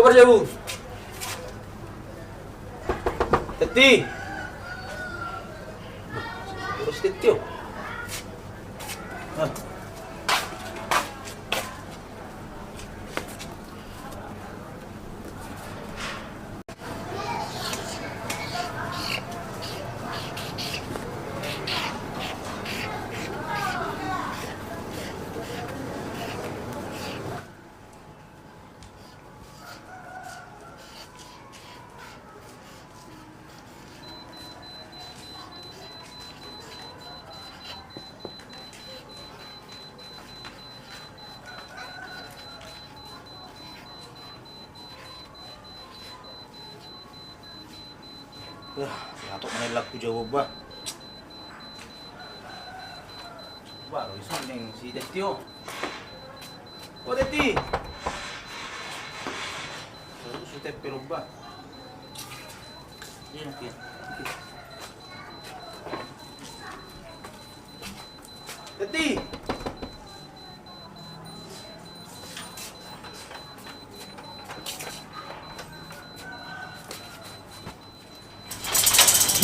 kabar Bu? Teti. Terus Teti. Hah. Atok manila ko jawab ba? Baru isang ning si Teti oh. Oh Teti. Si Teti pero ba? Yan okay. Teti.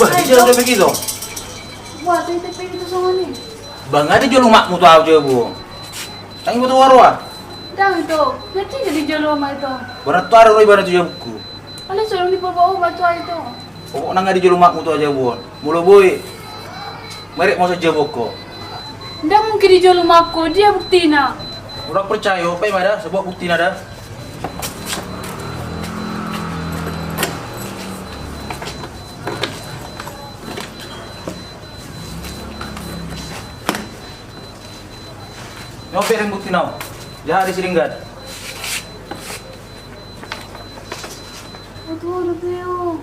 Bah, di jalan sampai gitu. Wah, tadi TP itu sama nih. Bang, ada jual mak mutu aja bu. Tangi mutu warwa. Dah itu, nanti jadi jual rumah itu. Barat tu ada ibarat tu jabuku. Kalau suruh di bawah batu itu. Pokok nang ada jual mak mutu aja bu. Mulu boy. Mereka mau saja boko. Ndak mungkin dijual rumahku, dia bukti nak. Orang percaya, apa yang ada? Sebuah bukti ada. Ngopi yang bukti now. Jahat di Siringgan. Aduh, udah beliau.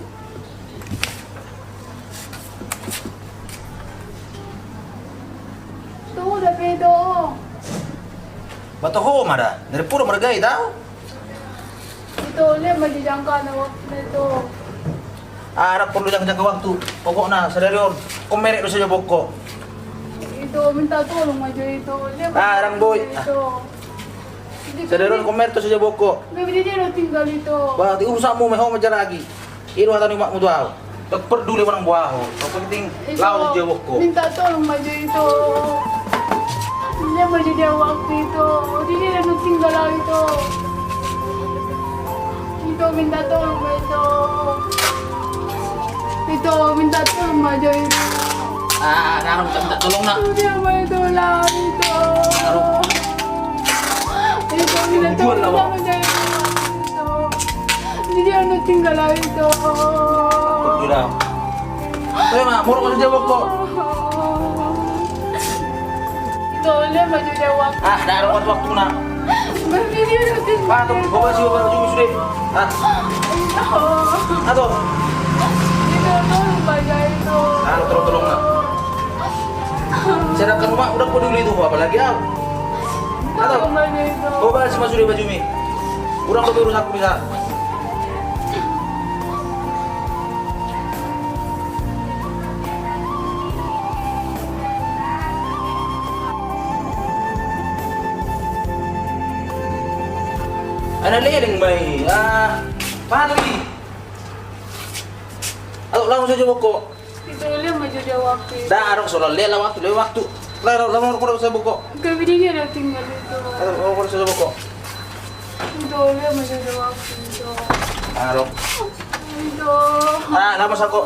Tuh, udah pedo. Bato ho mada. Dari puro margai tahu. Itu lihat baju jangka na waktu itu. Harap perlu jangka waktu. Pokoknya sadari on. Kau merek tu saja boko. Itu minta tolong maju itu. Lihat Arang boy. itu. Sadari on komer tu saja boko. Bebe dia udah tinggal itu. Berarti urusanmu meho majar lagi. Iru atau mak mu tahu. Tak peduli orang buah. Kau penting laut saja boko. Minta tolong maju itu. Dia maju dia waktu itu. Dia udah tinggal lagi itu. Itu minta tolong itu. Itu minta tolong maju itu. Naruh minta tolong nak. Dia maju lah itu. Naruh. Itu minta tolong sama dia itu. Dia udah tinggal lagi itu. Sudah. Tapi mak, murah saja boko. Itu dia maju dia waktu. Naruh waktu nak. Bebe dia udah tinggal. Tuh, bawa sih bawa baju sudah. Aduh. Itu tolong baca itu. Tolong nak. Sedangkan rumah udah peduli itu apalagi aku. Tolong baca itu. Bawa semua sudah baju mi. Kurang lebih urus aku bisa. Ada leleng bayi. Mana lagi? Aduh, langsung saja boko. Itu dia maju dia waktu itu. Dah, arok soal lewat waktu. Lalu kurang saya boko. Kami dia udah tinggal itu. Aduh, kurang saya boko. Itu dia maju dia waktu itu. Arok. Itu. Nama sako.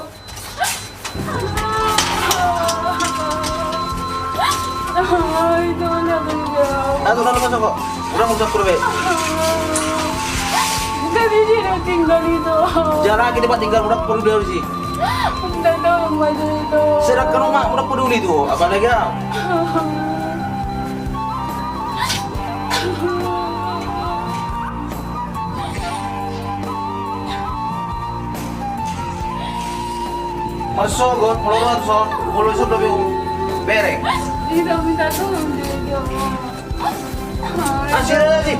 Itu dia maju dia. Nama sako. Udah mau campur be. Kami dia udah tinggal itu. Jangan lagi tempat tinggal udah peduli sih. Minta tolong maju itu. Sedangkan rumah udah peduli tuh, apalagi ya? Masuk, mulai sudah bereng. Itu minta tolong dia. Asir lagi.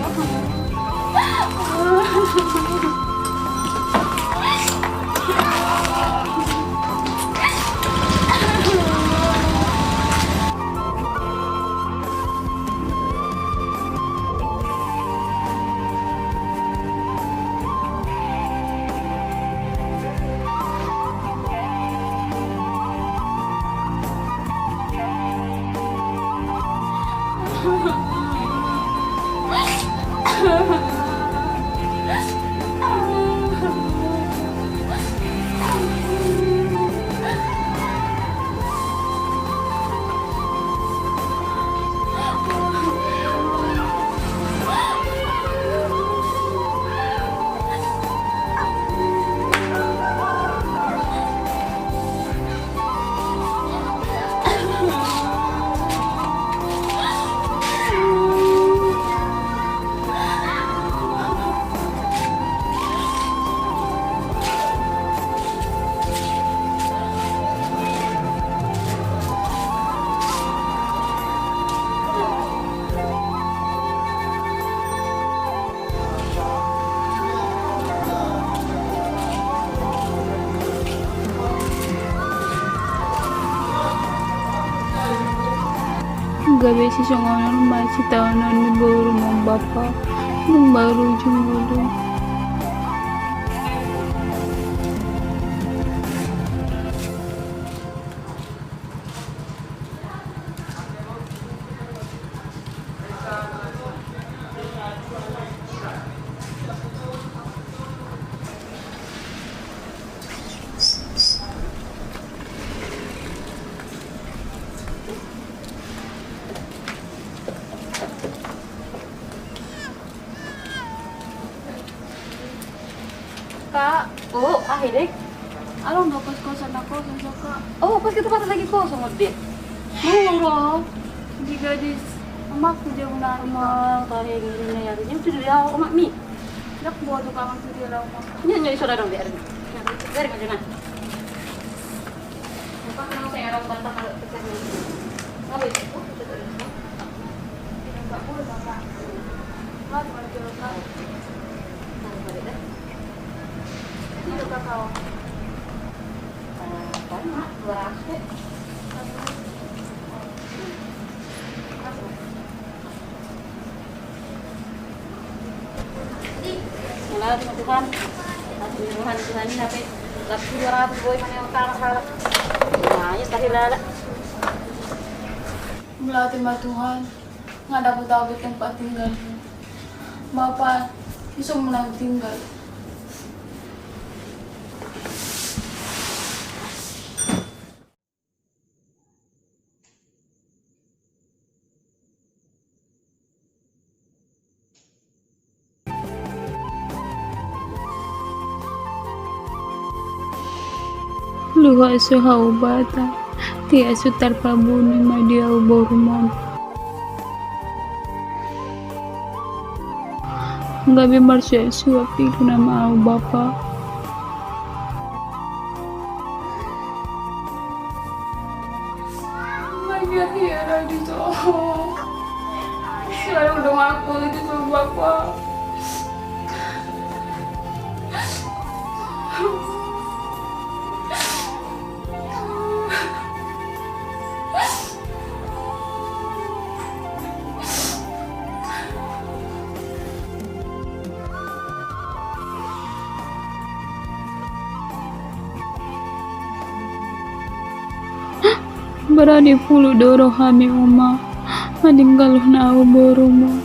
Gabi si songonon masih tahunan ni baru mau bapak baru jumbo. Kak, oh akhirnya, Alam na kos-kosan ako sa saka. oh pas kita pas lagi kosong udah. Muro. Hindi gadis. Amak ko dyan na Rumah kahit hindi na yari, yung sudah dia ako mak mi. nakbodo ka ang sudi raw mo. Nya iso dong biar. Dari ka dyan. Apa kenal saya orang bantah kalau pecah ni. Apa itu? Tidak boleh baka. Mat magkiro ka. Dito ka kao. Mak, 200. Wala din Tuhan. Tuhan ini tapi 200 boy mana yang kalak-kalak. Nah, ya kahilala. Melati matuhan. Nga dapat abot ng patinggal mo. Bapak, gusto mo lang tinggal. Luha sa haubata, ti aso tarpabuni madiaw bormon. Gabi marsya suapi kuna mau bapa. Magyahira dito. Selalu dong aku itu sama bapak. Berani puluh doro hami uma, meninggal na boromo.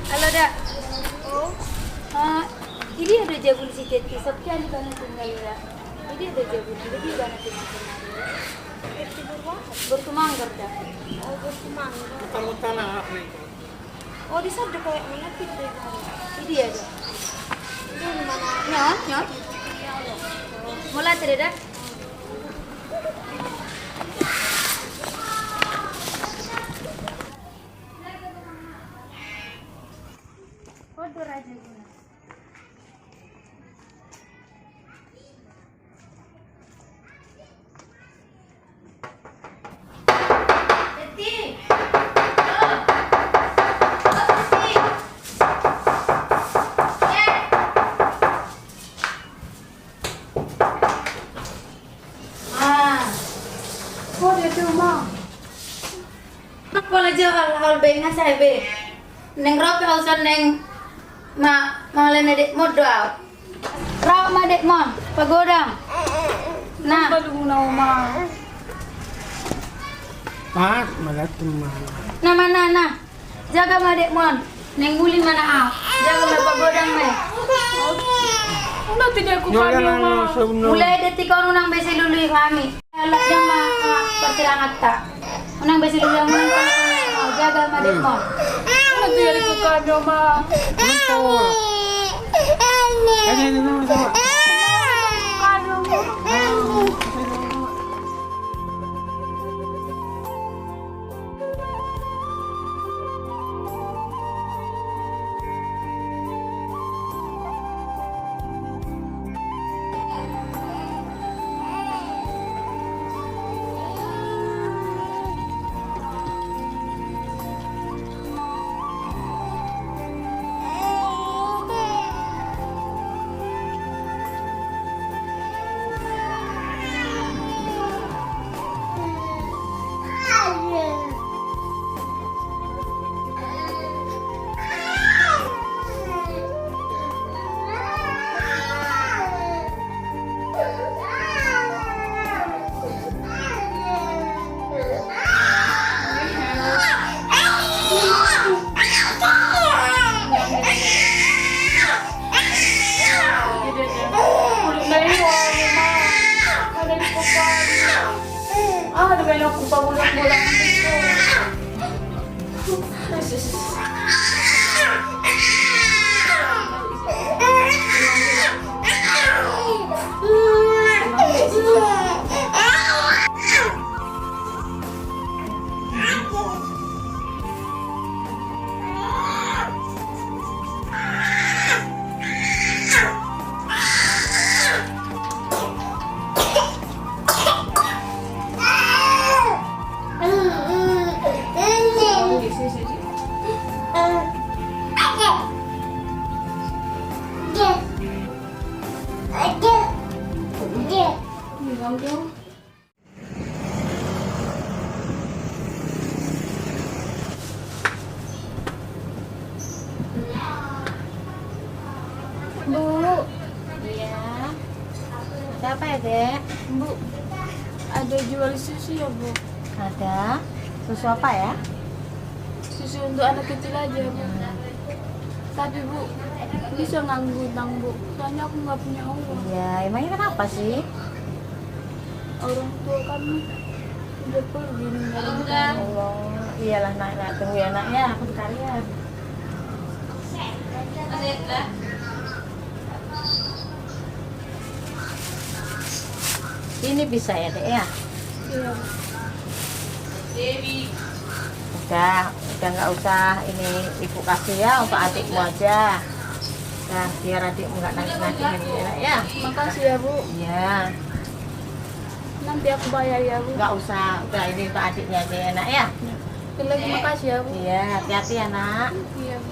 Halo, Dak. Oh. Ini ada jabun si Teti. Sekian di kana tinggal ya. Ini ada jabun. Jadi kana tinggal. Bertumanggar dah. Oh, bertumanggar. Mutan-mutan na ako. Oh, di sana kayak mana gitu. Ini ada. Ini mana? Ya. Mulai tadi dah. Kodo raja guna. Teti. Wala jawal hal be nga say be. Neng rope hausan neng malene dek modal. Raw ma dek mon pagodang. Nah, Baru na uma. Pak, malat teman. na mana na. Jaga ma dek mon. Neng muli mana aw. Jaga ma pagodang me. Una tidak aku Nyonya kami nang ma. sebenar. Mulai detik kau nang besi lulu kami. Alat jama pertilangat tak. Unang besi lulu yang menang jaga ma dek mon. Una tidak aku kami ma. Ini sama. Ada banyak aku pabulat-bulat itu. Bu. Iya. Siapa ya, Dek? Bu, ada jual susu ya Bu? Ada. Susu apa ya? Susu untuk anak kecil aja Bu. Tapi Bu, bisa nganggu utang Bu. Soalnya aku nggak punya uang. Iya, emangnya kenapa sih? Orang tua kami udah pergi ninggalin kami. Allah, iyalah nak tunggu ya nak ya, aku sekalian. Ini bisa ya Dek ya? Iya. Udah nggak usah ini ibu kasih ya untuk adikmu aja. Nah, biar adikmu nggak nangis-nangis ya. Makasih ya Bu. Iya, Nanti aku bayar ya Bu. nggak usah. Udah ini untuk adiknya aja ya nak ya. Sekali lagi makasih ya Bu. Iya, hati-hati ya nak. Iya Bu.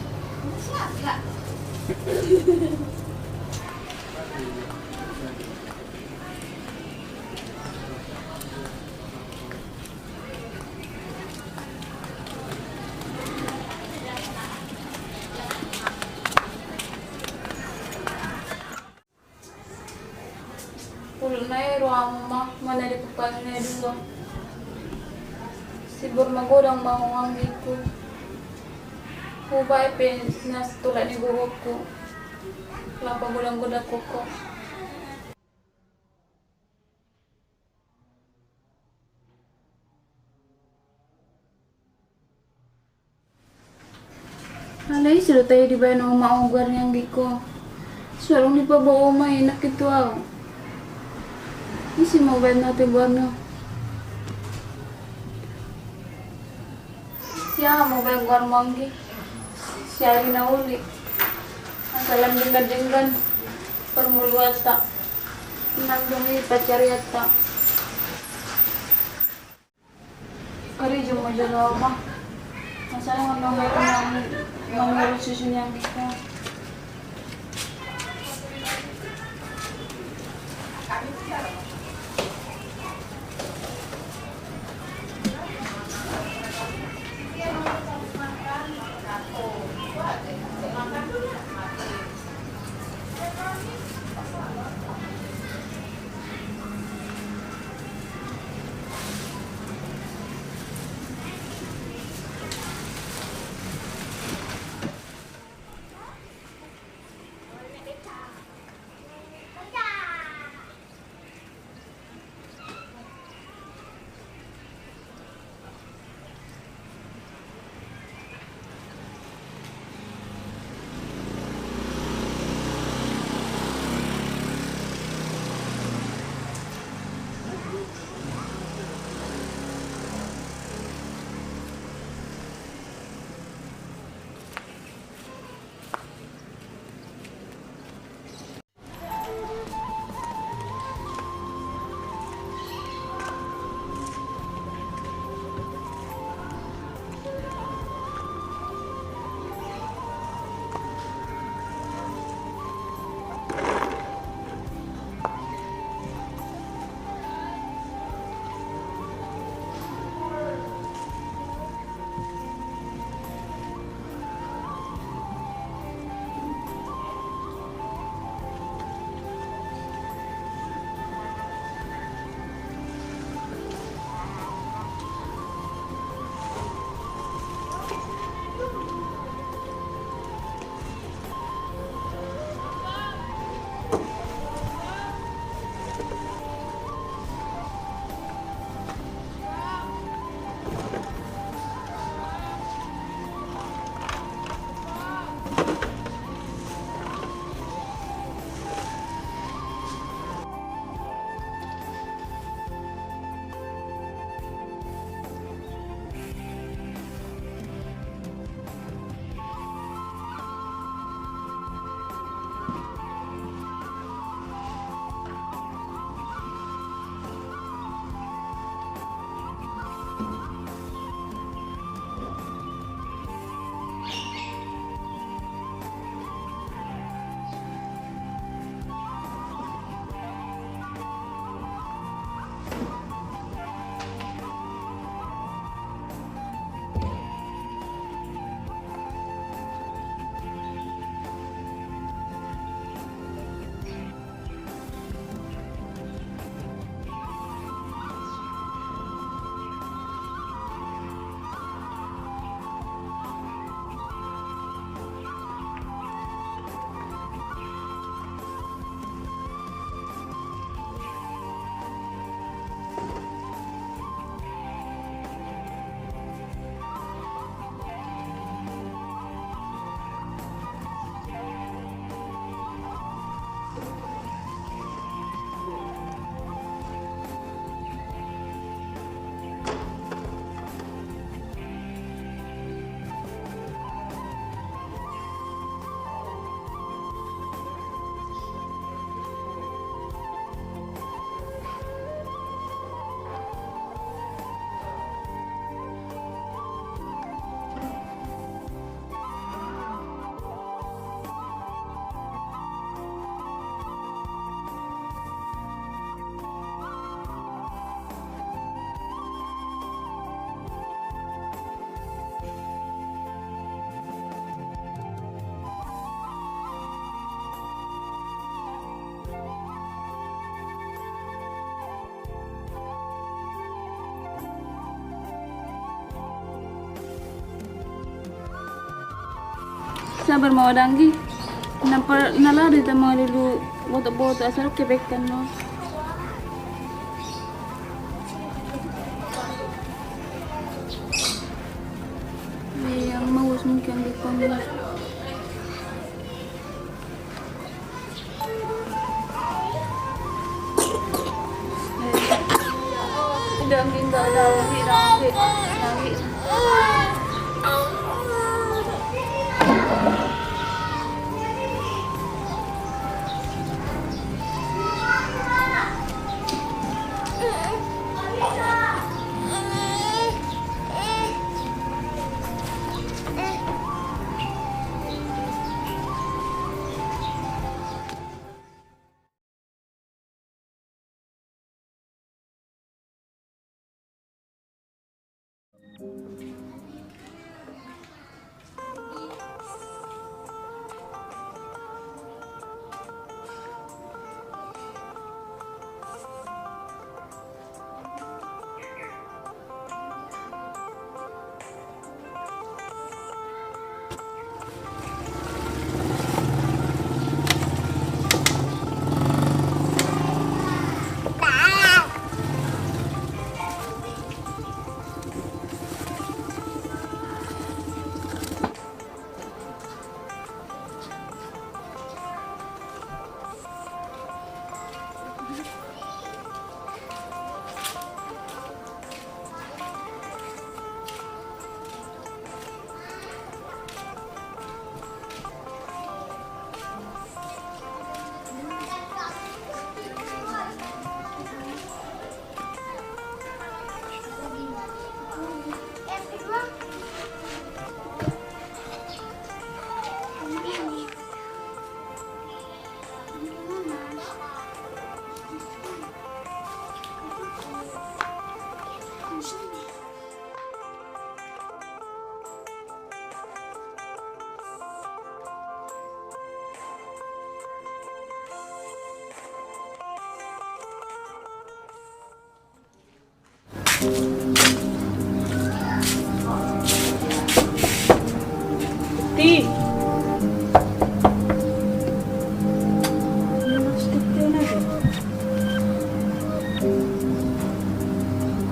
Pulang na ruang mah mana di pupangnya dulu. Si bermagodang mau ngambilku. Ubay pen nas tulad ni buhok ko. Lapa bulang goda koko. Alay sudah tayo di ba ng maugar niyang giko. Suarong di pa ba umay nakito aw. Isi mau bayar natin buat no. Siya mau bayar buat manggi. Siya rin na uli. Asalan dinggan-dinggan. Permuluata. Nandungi pacariata. Kari cuma jaga apa? Masalah nggak mau ngurus susunya kita. sabar mau danggi. Nampak nalari tama dulu boto-boto asal kebekan no. Yang mau mungkin di komis. Danggi enggak danggi. Ti.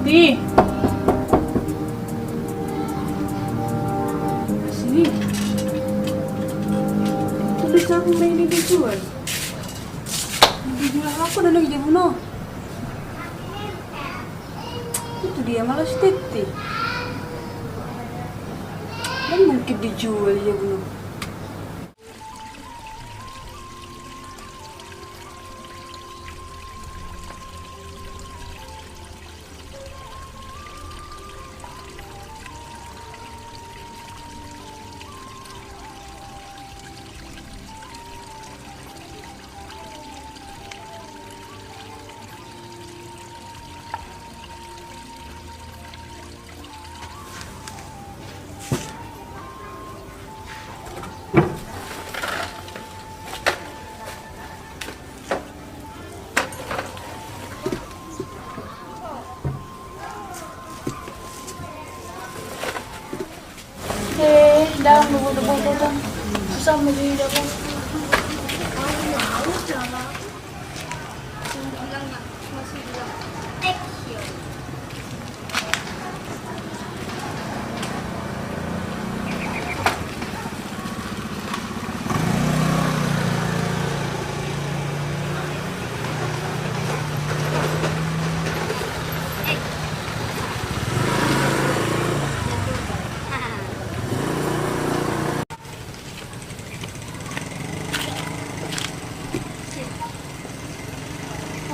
Ti. Sini. Tulis aku main di dijual. Dijual apa dan lagi dibunuh? Itu dia malah Titi. Dan mungkin dijual ya belum. Dalam buku-buku susah menjadi dapat.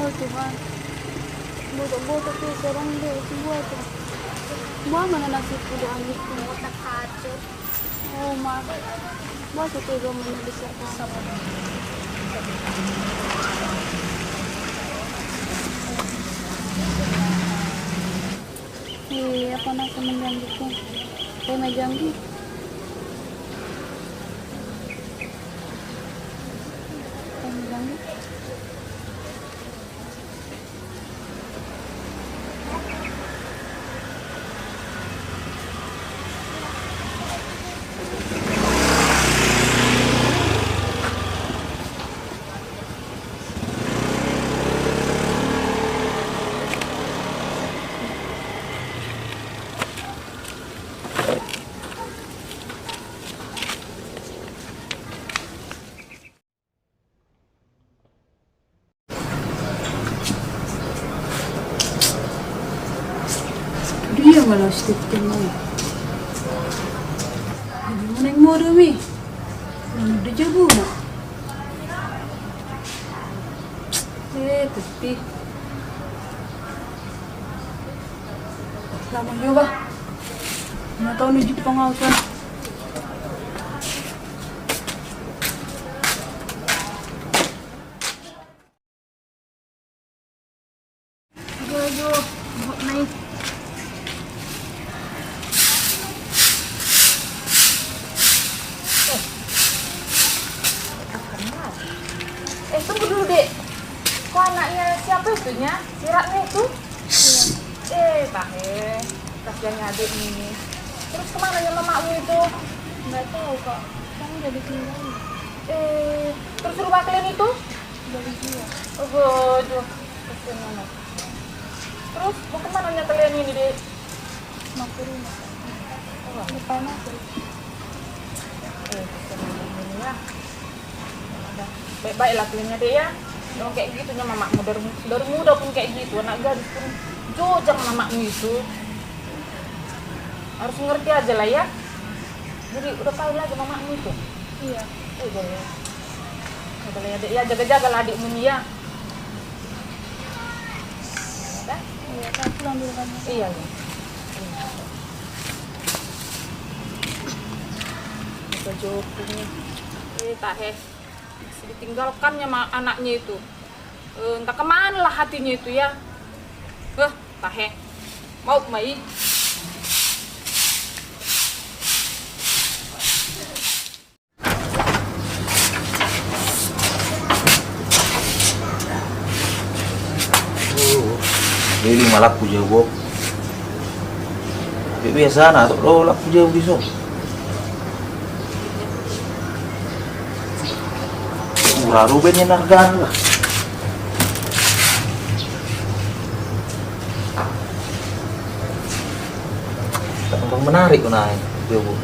Oh Tuhan, bodoh-bodoh tuh seorang dia semua tuh. Buah mana nasi kuduan itu? Otak kacau. Oh mak, buah satu dua mana bisa sama. Apa nak menjanji tuh? Saya menjanji. Saya menjanji. plastik teman. Gimana yang mau demi? Udah jago nak. Tapi lama juga. Nggak tahu nih Jepang apa. Aduh, naik. Tunggu dulu, Dek. Kok anaknya siapa itunya? Si Ratna itu? Iya. Kasihannya adik ini. Terus kemana ya mamamu itu? Nggak tahu kak. Kamu udah ditinggal. Terus rumah kalian itu? Dari dia. Oh, aduh. Kasihan anak. Terus mau kemana nya kalian ini, Dek? Mau ke rumah. Oh, Depan aku. kasihan anak ini ya. Baik-baiklah kalian Dek ya. Jangan kayak gitu nya mamamu dari muda pun kayak gitu. Anak gadis pun jojang mamamu itu. Harus ngerti aja lah ya. Jadi udah tahu lagi mamamu itu. Iya. Udah ya. Udah ya Dek ya, jaga-jaga lah adikmu nih ya. Udah? Iya, kak pulang dulu kan. Iya ya. Kita jauh ini. Tahe. Masih ditinggalkannya sama anaknya itu. Entah kemana lah hatinya itu ya. Tahe. Mau mai. Jadi malah aku jawab. Biasa na to lo laku jawab di so. Uraru ben yang nargan lah. Tak menarik kunai jawab.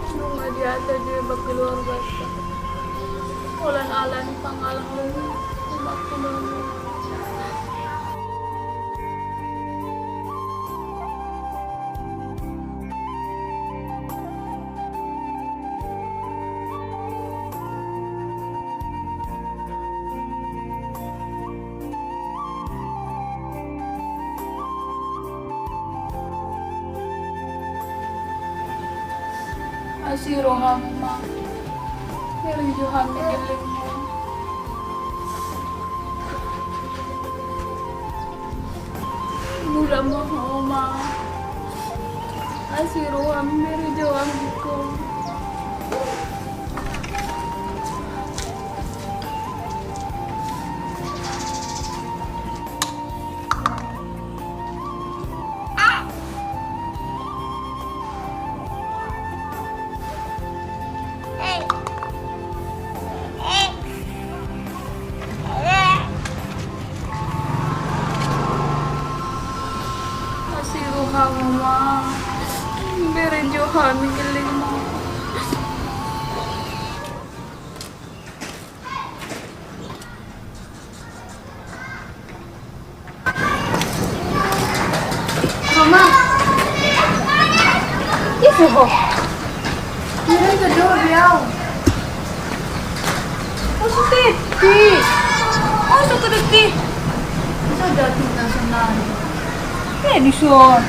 Bunga di atas dia berkeluarga. Ulan-alan pangalaman umatku namin. Asiro hamma. Yang Johan giling mo. Mula mo ma. Asiro hamma Johan ko. Mama, bere Johan giling mo. Mama. Isso, vó. Mira que eu viau. Oso titi. Oso kedeki. Bisa dating nasional. Edison.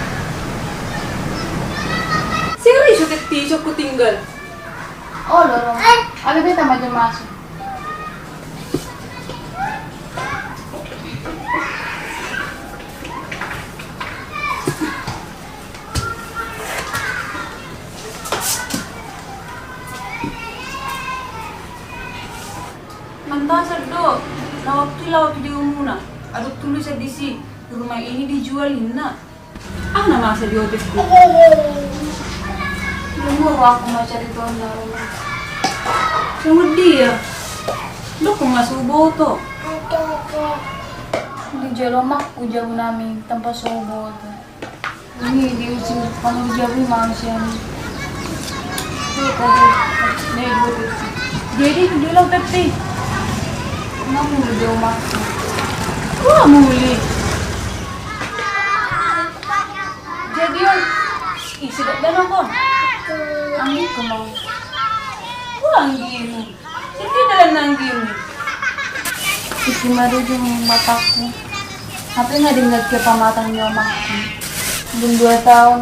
Serius titi aku tinggal. Oh, lorong. Ada beta maju masuk. Mantasar do, na waktu di umuna. Ada tulisan di sini, rumah ini dijualin nak. Ah, nama saya di hotel itu. Lumur aku mau cari tuan rumah. Yang dia, lo kok nggak subuh tuh? Di Jelomak jauh nami tanpa sobo tuh. Ini di ujung kalau jauh manusia ini. Jadi dia lo teti. Kenapa di jauh masuk? Wah, muli. Jadi yun, isidat na ako. Ang ko mo. Wah, ang gino. Hindi na lang na ang gino. Isimaro yung mata ko. Tapi nga din nagkapamatang niyo ama ko. Hanggang 2 taon.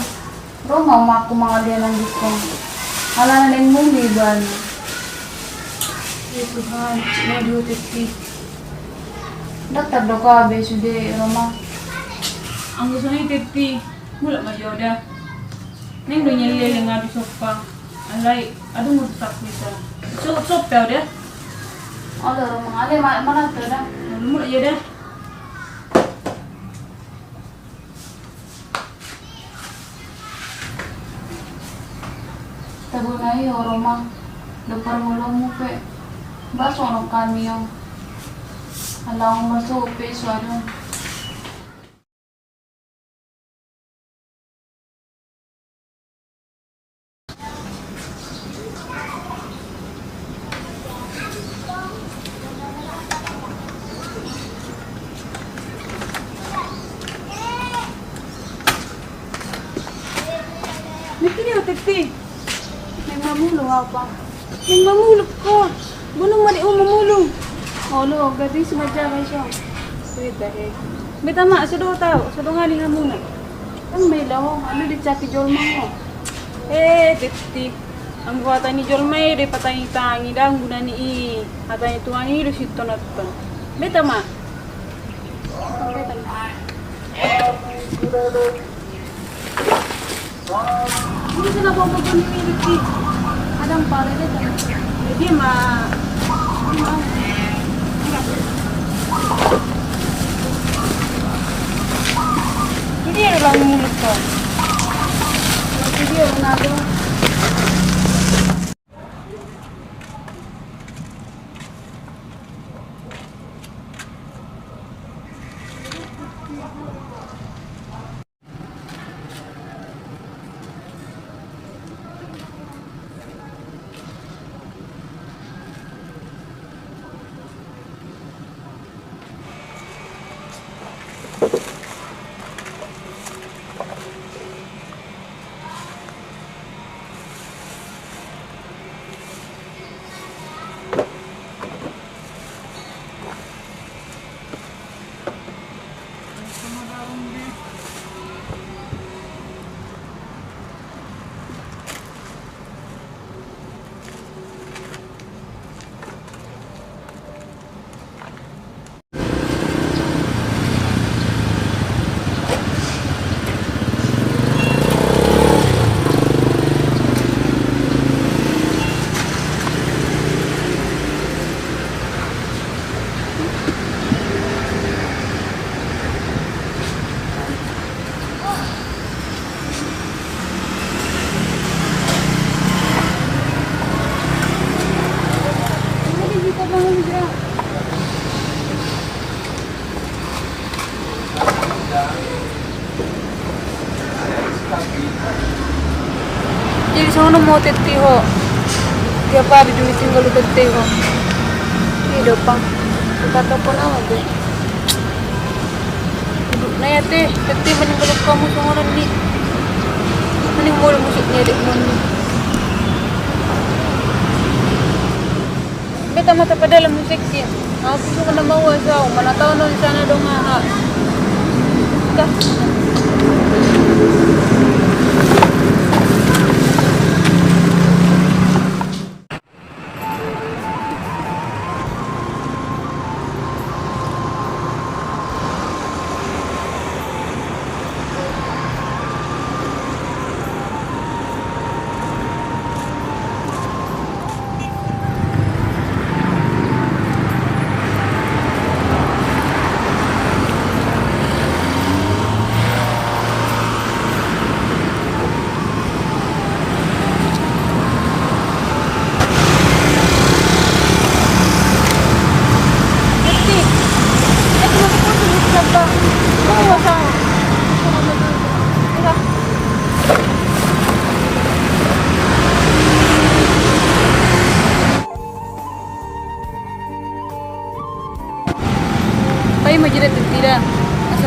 Pero mama ko mga liyan ng gikong. Hala na rin mong liban. Tuhan, may duty ti. Datad do ka, beso de, Roma. Ang gusto ni Titi, mula majoda. Neng do niya lele nga di sopa. Alay, adong mo tak bisa. Sop tau deh. Ala, Roma. Ale, mana to da? Mula aja deh. Tago na iyo, Roma. Dapar mulong mo pe. Baso ng kami yung alang masupi, suwalo. Niki niyo Titi. May mamulong apa? Neng mamulog ko. Bunong mali mamulog. Olo, gadis madya kayo siya. Wait dahil. Beta mak, sudo tau, sudo nga ni muna. Ang may laho, ano di chaki jolma mo? Titi. Ang buhatan ni Jolmay, di patay tangi dang guna ni I. Atay tuan ni lu sito naton. Beta mak. Hindi sila bobogo ni Milky. Adang pare dito. Jadi mak. Jadi ada lang mulut ko. Sige, Ronaldo. Jadi sono mo Titi ho. Tiap hari dumi tinggal lu Titi ho. Hidup pang. Kata pun apa tuh? Na ya teh, Titi meninggal kamu sono ni. Mending mulu musiknya dek moni. Beta mata pada dalam musik sih. Aku suka nama wasau, mana tahu no di sana dong ah. Dah.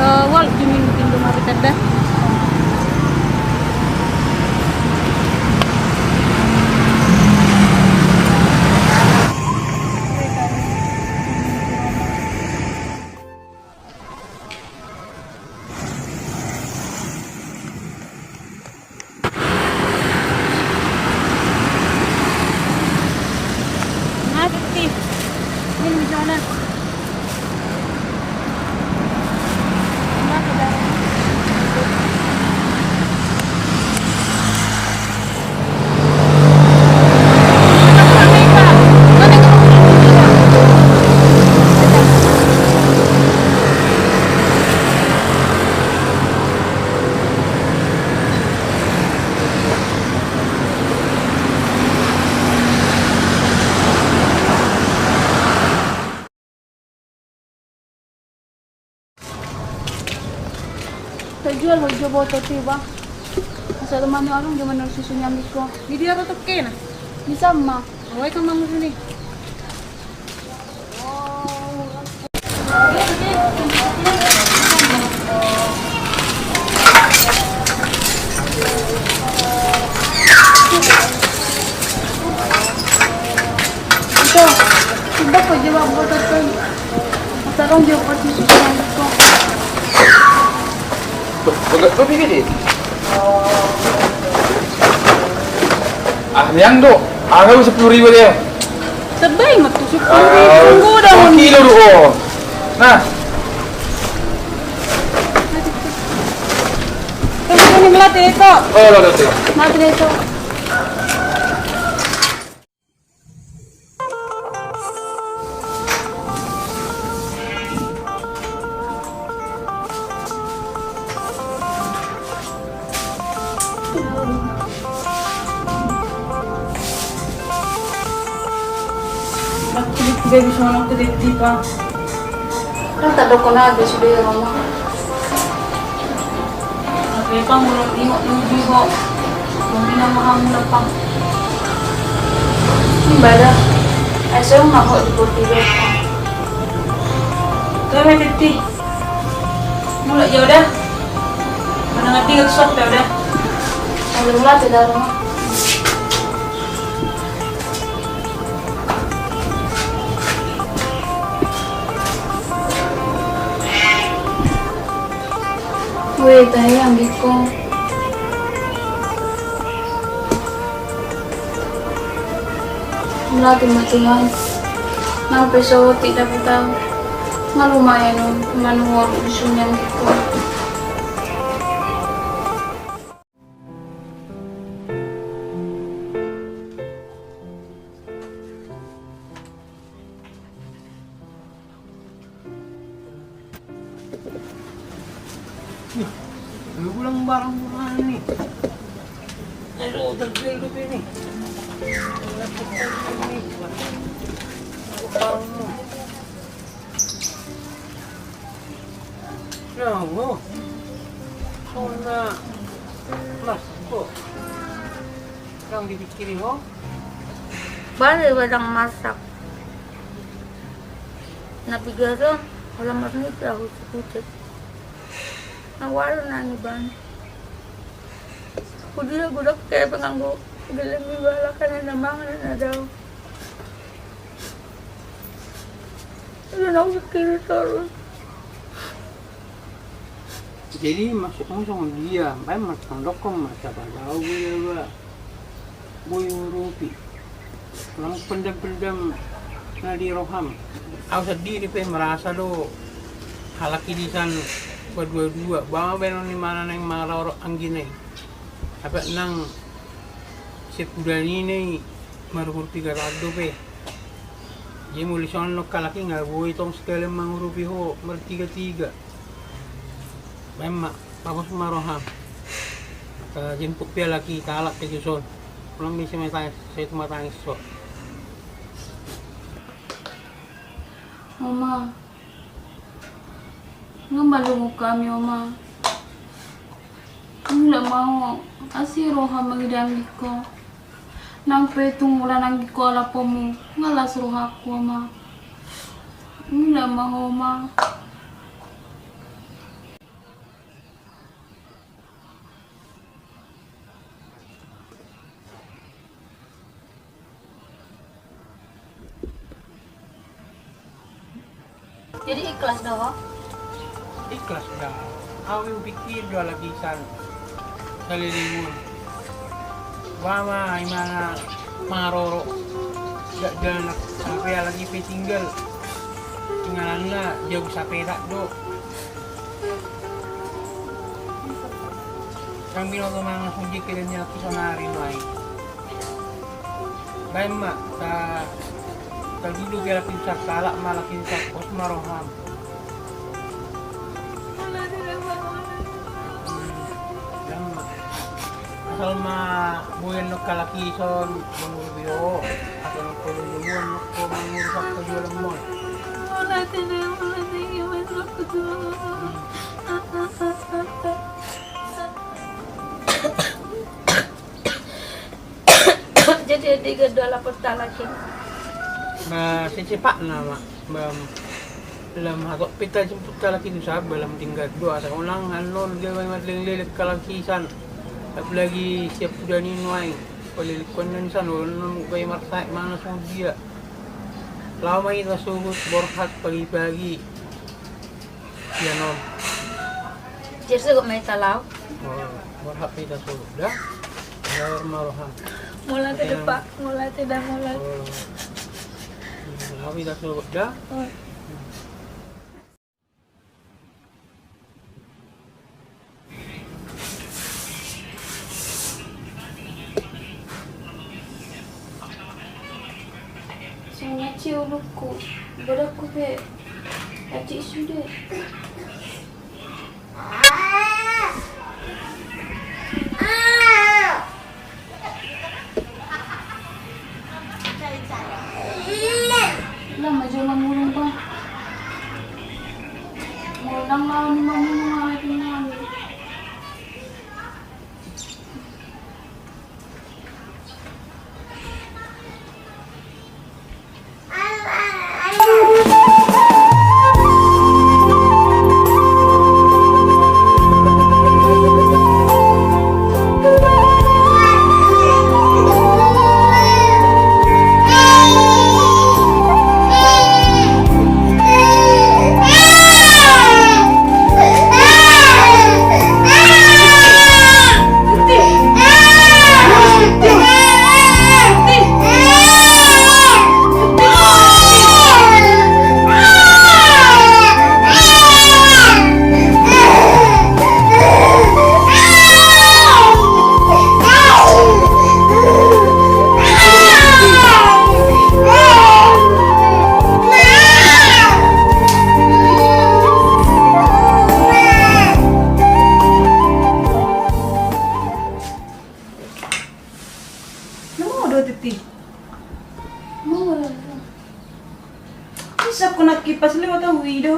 Wal jumin pintu mari tada. Jual hojo boto tiba. Asa teman orang gimana susunya miko. Di dia tetep kena. Bisa mah. Awai kan mamu sini. Ito, tiba ko jawab boto to. Asa rong jawab pati susunya miko. Lo pikir ah, yang do, aku 10.000 dia. Sebay mah tuh 10.000 tunggu dah. Kilo do. Nah, Tunggu ni melatih itu. oh lo tuh. Mati deh to. Baby sono tuh di tipa. Kan tak ada kona ada sudah ya mama. Tapi pang mulut tengok tujuh kok. Mungkin nama kamu lepas. Ini bada. Saya mau kok di poti deh. Tuh titi. Mulai jauh dah. Mana ngerti gak sok ya udah. Kalau mulai tidak rumah. Weh, tayo ambil ko. Natin matingan. Nang peso, tidak kita. Nga lumayan nun. Manuwag gusto niyan ko. Ano kulang barang-barang ini? Aduh, tergelap ini. Nah, oh. Oh, na. Mas, kok. Yang dipikirin, oh. Bale walang masak. Nabigaro, wala marunit ako sa putik. Nawala na ni Ban. Kudila gudak kaya panganggo. Galang bala ka na namangan na daw. Ano na ako sa kiritor. Jadi masuk sama dia, main macam dokong macam apa? Boy rupi. Orang pendam-pendam nadi roham. Aku sendiri merasa lo halaki di sana berdua-dua. Bawa benon di mana neng marau anggini. Apa nang sepudan ini marupur 300 pe. Jadi mulai soal nok kalaki nggak boy tong sekali mangurupi ho bertiga-tiga. Memang bagus maroham. Jemput dia lagi kalak ke Juson. Belum bisa matang, saya cuma tangis so. Oma. Ngambalungo kami, Oma. Nggak mau. Asi roha magidang ko. Nang petong wala nang ko ala po mo. Ngalas roha ko, Oma. Nggak mau, Oma. Jadi ikhlas dong. Ikhlas dah. Aku pikir dua lagi san. Salilimun. Wama imana maroro. Gak jalan sampai lagi pe tinggal. Tinggalannya jauh sampai tak do. Kami lalu mga sunji kiranya ako sa narinway. Baik mak, ta dulu kaya pinsak kalak malah pinsak os maroham. Lama. Asal ma buyan no kalakison mangurbiyo atau no kululuan no ko mangursak ko jualan mo. Wala tinay iwan ko to. Jadi tiga dolar per lagi. Secepat nama dalam hatok pita jemput laki tu sab dalam tinggal dua asa ulang halon dia memang lelek kalakisan apalagi siap sudah ni nuai oleh konon san non gay marsai mana semua dia lama itu subuh borhat pagi-pagi ya non Jadi saya may talaw. borhat pita subuh dah ya maroham Mula tidak pak, mula tidak mula. Lawi dah subuh dah Saya cium luku, berakku be, aci sudah. Lama jangan mulung pa. Mulang lawan ni mamulung ating namin. Isa ko nakipas lewat ang wido.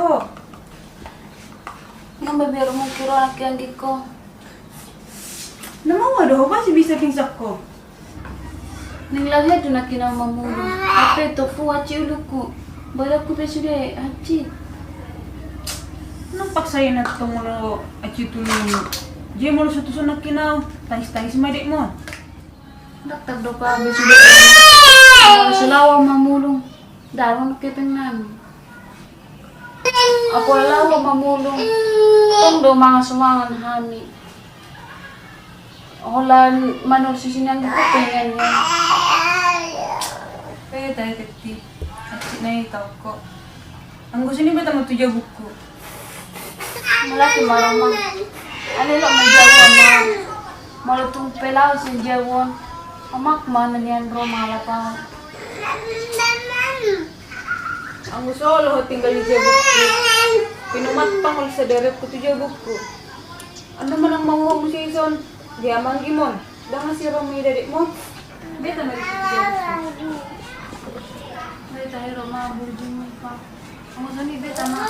Yang beberu mo kiro anak yang giko. Namawa do ba si bisa pingsak ko? Ning lahe tu nak kina mamulu. Ape to fu aci uluku. Balaku pe sudah aci. Nang paksayan na tumulo at tuloy. Diyan mo sa tuso nakinaw. Tahis-tahis madik mo. Daktak do pa be sudah. Selawa mamulung. Daron kepeng namin. Ako lawa mamulung. Tondo mga sumangan hani. Holan manor sisinang ko pengen yan. Kaya tayo titi. At sinayitaw ko. Ang gusto ni ba tamo tuja buku? Malaki marama. Ano lang magyawon na. Malutong pelaw sa jawon. Amak man niyan ro malapa. Ang gusto ko lahat tinggal di jabukku. Pinumat pang ulit sa deret ko to jabukku. Ano man ang mamuha mo si Ison? Di amang gimon. Danga si Romy dadik mo. Beta na rin jabukku. May tayo ro mabudin mo pa. Ang gusto ni Beta na.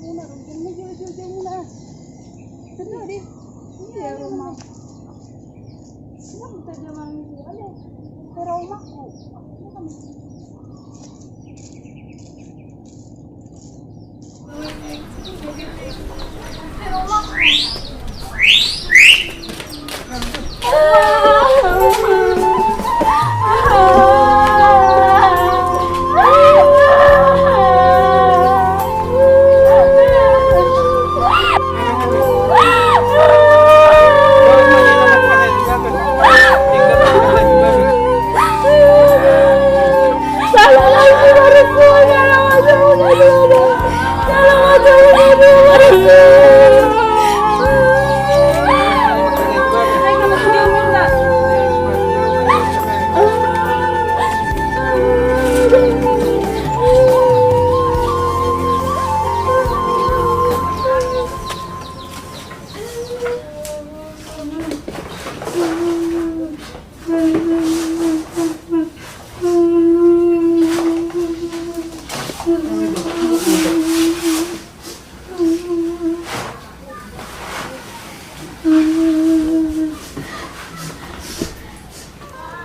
Muna, jauh-jauh muna. Benar deh. Iya rumah. Kenapa kita jangan itu aja? Ke rumahku.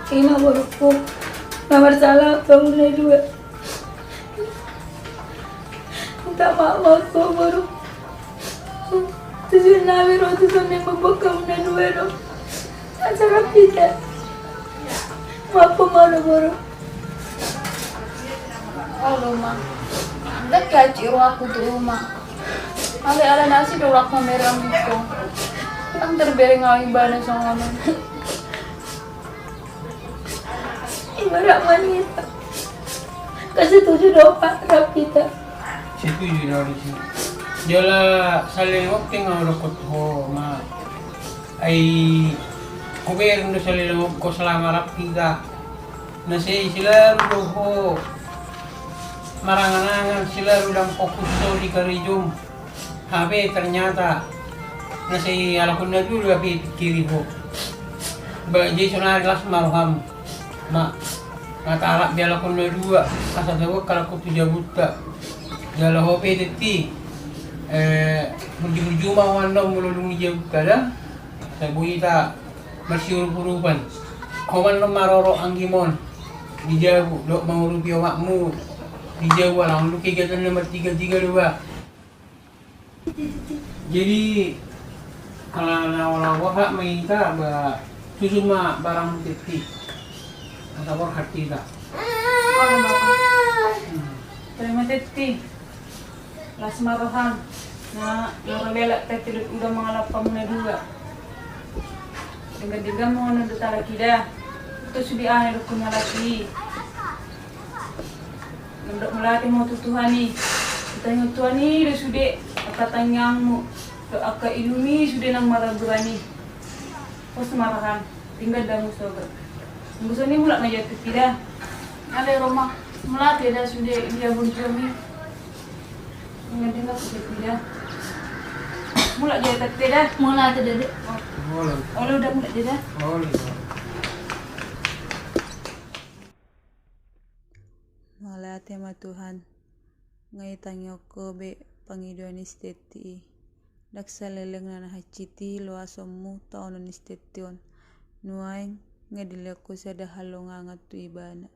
Ina baruku, nomor salah kamu juga. Minta maaf aku baru. Tujuh nabi roti soneng babak kamu dua ro. Acara kita. Apa malu baru? Halo, Ma. Anda kacir aku di rumah. Ada nasi dolak merah gitu. Ang terbereng awing bana sama mama. Ibarat wanita. Kasih tujuh doa rapita. Setuju na rin siya. Jala saling wakting ang rukot ho ma ay kuwer no saling ko selama rapita nasi sila ho maranganangan sila ulang fokus di karijum habe ternyata nasi alakun na dulu tapi pikiri ho ba Jason Arias marham ma natarak biala kun na dua kasadawa kalau ko tuja buta jala ho pedeti berjuma wanda mululung jauh kada saya buita bersiur purupan kawan maroro anggimon dijauh dok mau rupiah makmu dijauh lang lu kegiatan nomor 332 jadi kalau nawala hak minta ba susuma barang teti atau hati tak Terima kasih. Las marohan na narabela tapi udah mengalap kamu juga. Dengan mau nanda tala kida itu sudah aneh punya lagi. Nanda melatih mau tutuhani. Tanya tuani sudah katanyangmu ke akka ilumi sudah nang maraburani. Pos marahan tinggal damu sobat. Ngusani mulak na jatuh kida. Ada rumah melatih dah sudah dia bunjumi. Nggak dengar tidak. Mulak jatuh tidak. Mula tu dede. boleh Oh lu udah mulak tidak. boleh Malah tema Tuhan ngai tangyo ko be pangiduan isteti daksa leleng na haciti lo asomu taonon istetion nuaing ngadile ko sa dahalo nga tu ibana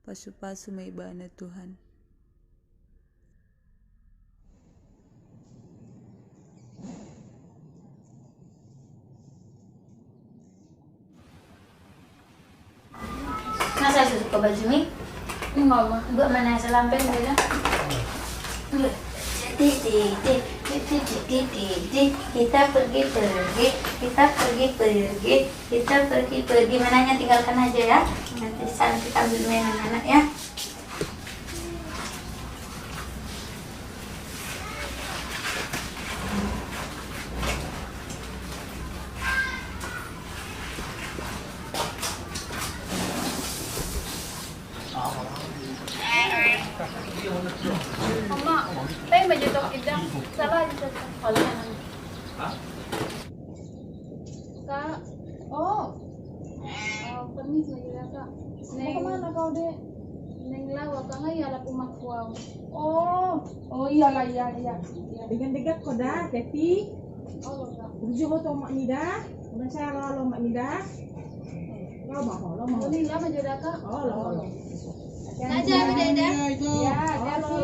pasu-pasu may ibana Tuhan. Masa suka baju ni? Enggak, Ma. Buat mana selampen dia? Kita pergi mananya tinggalkan aja ya. Nanti sana kita ambil mainan anak ya. Mama, tayo medyo kita. Salah itu. Kalau yang Kak, oh, permisi ya Kak. Mau kemana kau dek? Neng lawa ka nga yala pumakwaw. Oh iyalah iya. Dengan ko dah, Teti. Oh, ka. Bujo ko to mak ni dah. Udah saya lo mak ni dah. Lo mau. Ano nila majada ka? Oh lo. Aja beda-beda. Ya, dia lo.